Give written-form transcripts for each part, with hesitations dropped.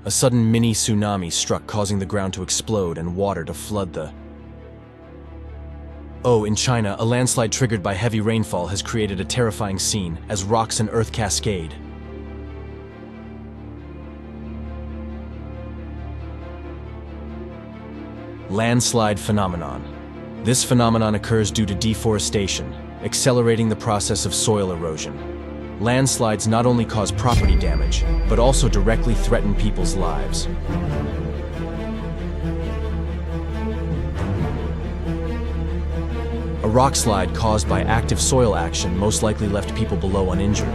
A sudden mini tsunami struck, causing the ground to explode and water to flood the... Oh, in China, a landslide triggered by heavy rainfall has created a terrifying scene as rocks and earth cascade. Landslide phenomenon. This phenomenon occurs due to deforestation, accelerating the process of soil erosion. Landslides not only cause property damage, but also directly threaten people's lives. A rock slide caused by active soil action most likely left people below uninjured.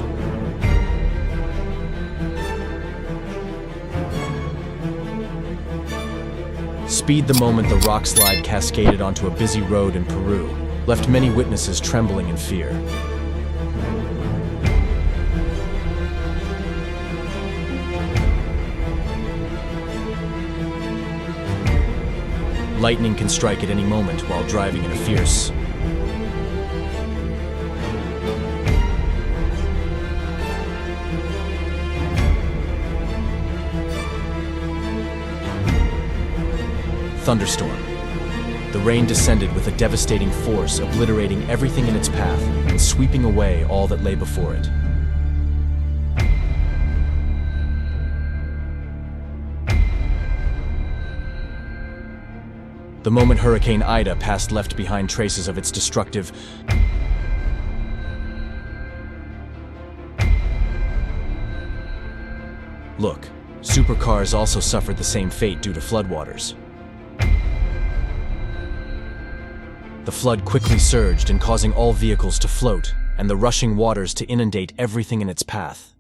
Speed the moment the rock slide cascaded onto a busy road in Peru, left many witnesses trembling in fear. Lightning can strike at any moment while driving in a fierce. Thunderstorm. The rain descended with a devastating force, obliterating everything in its path and sweeping away all that lay before it. The moment Hurricane Ida passed left behind traces of its destructive... Look, supercars also suffered the same fate due to floodwaters. The flood quickly surged and causing all vehicles to float, and the rushing waters to inundate everything in its path.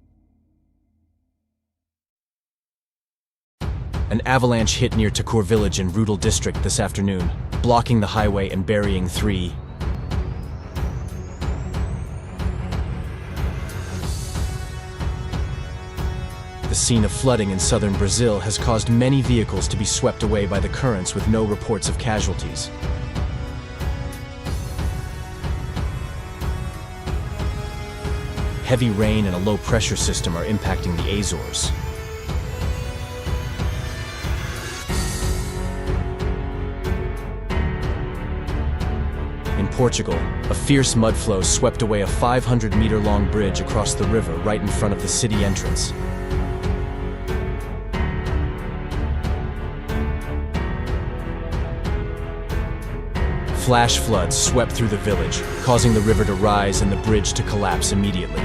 An avalanche hit near Takur village in Rudal district this afternoon, blocking the highway and burying 3. The scene of flooding in southern Brazil has caused many vehicles to be swept away by the currents with no reports of casualties. Heavy rain and a low-pressure system are impacting the Azores. In Portugal, a fierce mudflow swept away a 500-meter-long bridge across the river right in front of the city entrance. Flash floods swept through the village, causing the river to rise and the bridge to collapse immediately.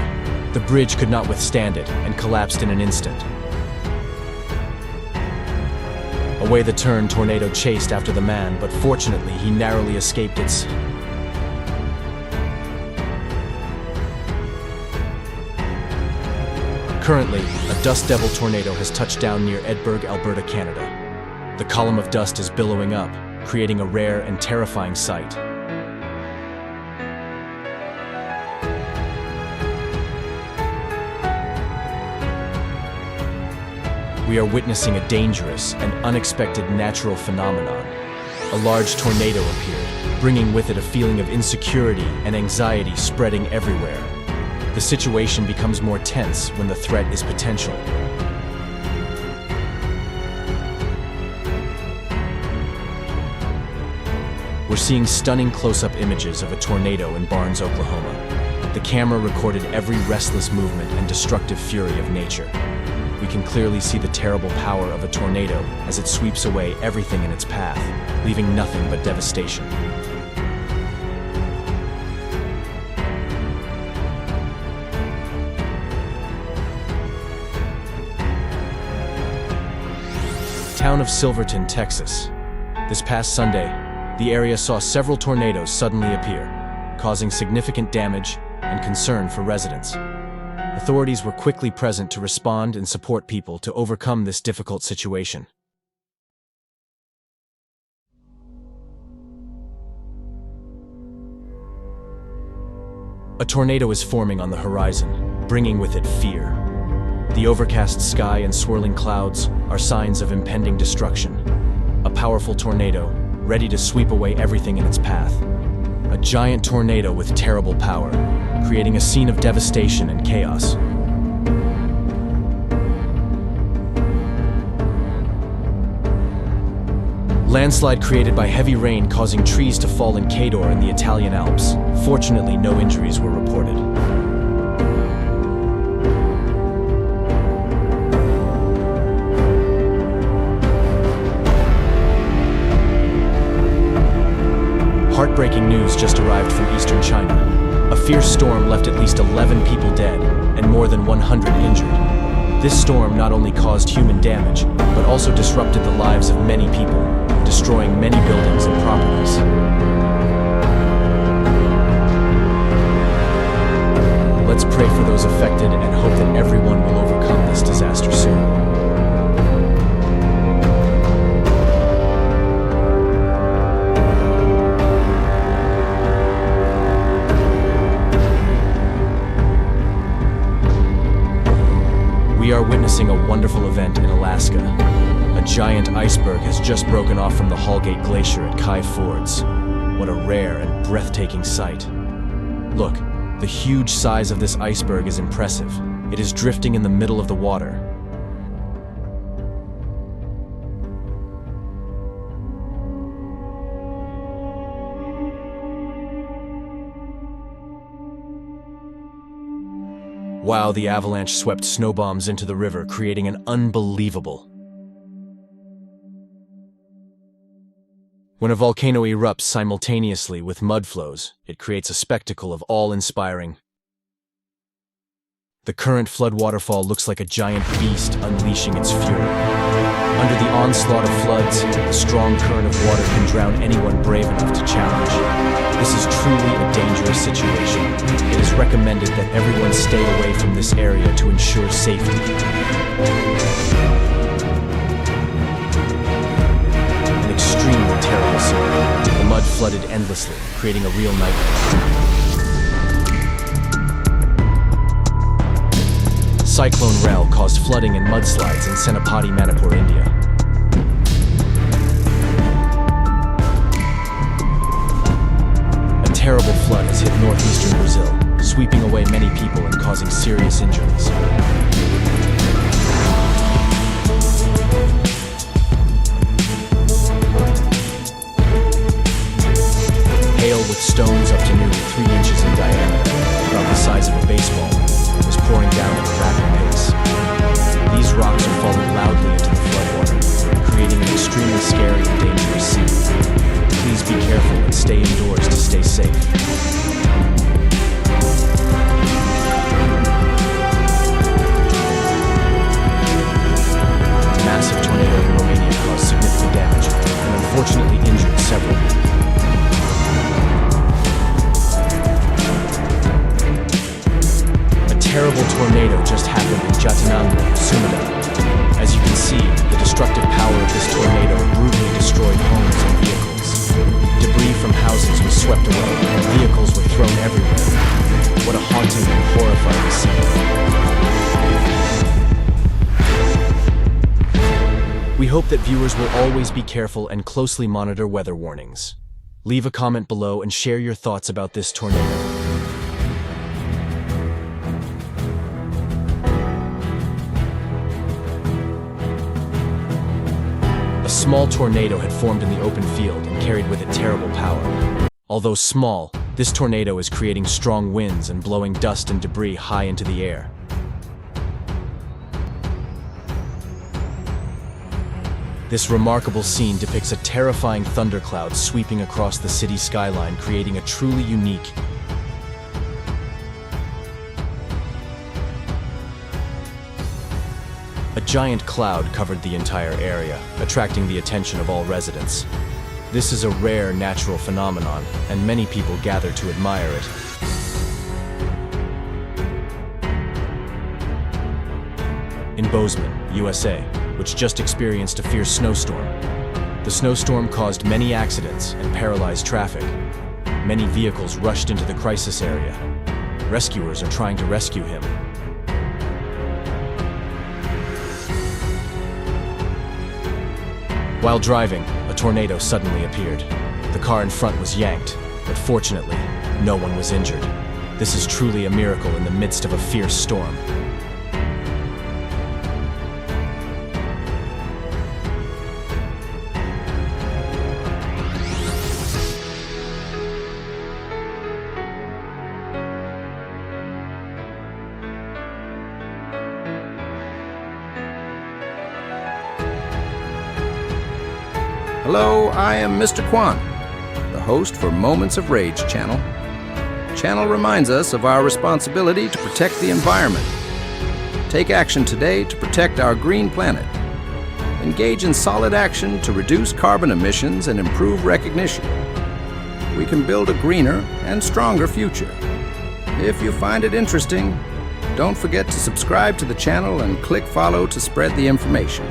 The bridge could not withstand it and collapsed in an instant. Away the turn tornado chased after the man, but fortunately he narrowly escaped its... Currently, a dust devil tornado has touched down near Edinburgh, Alberta, Canada. The column of dust is billowing up, creating a rare and terrifying sight. We are witnessing a dangerous and unexpected natural phenomenon. A large tornado appeared, bringing with it a feeling of insecurity and anxiety spreading everywhere. The situation becomes more tense when the threat is potential. We're seeing stunning close-up images of a tornado in Barnes, Oklahoma. The camera recorded every restless movement and destructive fury of nature. We can clearly see the terrible power of a tornado as it sweeps away everything in its path, leaving nothing but devastation. Town of Silverton, Texas. This past Sunday, the area saw several tornadoes suddenly appear, causing significant damage and concern for residents. Authorities were quickly present to respond and support people to overcome this difficult situation. A tornado is forming on the horizon, bringing with it fear. The overcast sky and swirling clouds are signs of impending destruction. A powerful tornado, ready to sweep away everything in its path. A giant tornado with terrible power, creating a scene of devastation and chaos. Landslide created by heavy rain causing trees to fall in Cador in the Italian Alps. Fortunately, no injuries were reported. Heartbreaking news just arrived from eastern China. A fierce storm left at least 11 people dead and more than 100 injured. This storm not only caused human damage, but also disrupted the lives of many people, destroying many buildings and properties. Let's pray for those affected and hope that everyone will overcome this disaster soon. We are witnessing a wonderful event in Alaska. A giant iceberg has just broken off from the Hallgate Glacier at Kai Fords. What a rare and breathtaking sight. Look, the huge size of this iceberg is impressive. It is drifting in the middle of the water. Wow, the avalanche swept snow bombs into the river, creating an unbelievable. When a volcano erupts simultaneously with mud flows, it creates a spectacle of awe-inspiring. The current flood waterfall looks like a giant beast unleashing its fury. Under the onslaught of floods, a strong current of water can drown anyone brave enough to challenge. This is truly a dangerous situation. It is recommended that everyone stay away from this area to ensure safety. An extremely terrible scene. The mud flooded endlessly, creating a real nightmare. Cyclone Rel caused flooding and mudslides in Senapati, Manipur, India. A terrible flood has hit northeastern Brazil, sweeping away many people and causing serious injuries. Hail with stones up to nearly 3 inches in diameter, about the size of a baseball, was pouring down at a rapid pace. These rocks are falling loudly into the floodwater, creating an extremely scary and dangerous scene. Please be careful and stay indoors to stay safe. A massive tornado in Romania caused significant damage and unfortunately injured several people. A terrible tornado just happened in Tsunami, Sumida. As you can see, the destructive power of this tornado brutally destroyed homes and vehicles. Debris from houses was swept away, and vehicles were thrown everywhere. What a haunting and horrifying scene. We hope that viewers will always be careful and closely monitor weather warnings. Leave a comment below and share your thoughts about this tornado. A small tornado had formed in the open field and carried with it terrible power. Although small, this tornado is creating strong winds and blowing dust and debris high into the air. This remarkable scene depicts a terrifying thundercloud sweeping across the city skyline, creating a truly unique. A giant cloud covered the entire area, attracting the attention of all residents. This is a rare natural phenomenon, and many people gather to admire it. In Bozeman, USA, which just experienced a fierce snowstorm. The snowstorm caused many accidents and paralyzed traffic. Many vehicles rushed into the crisis area. Rescuers are trying to rescue him. While driving, a tornado suddenly appeared. The car in front was yanked, but fortunately, no one was injured. This is truly a miracle in the midst of a fierce storm. Hello, I am Mr. Kwan, the host for Moments of Rage channel. Channel reminds us of our responsibility to protect the environment. Take action today to protect our green planet. Engage in solid action to reduce carbon emissions and improve recognition. We can build a greener and stronger future. If you find it interesting, don't forget to subscribe to the channel and click follow to spread the information.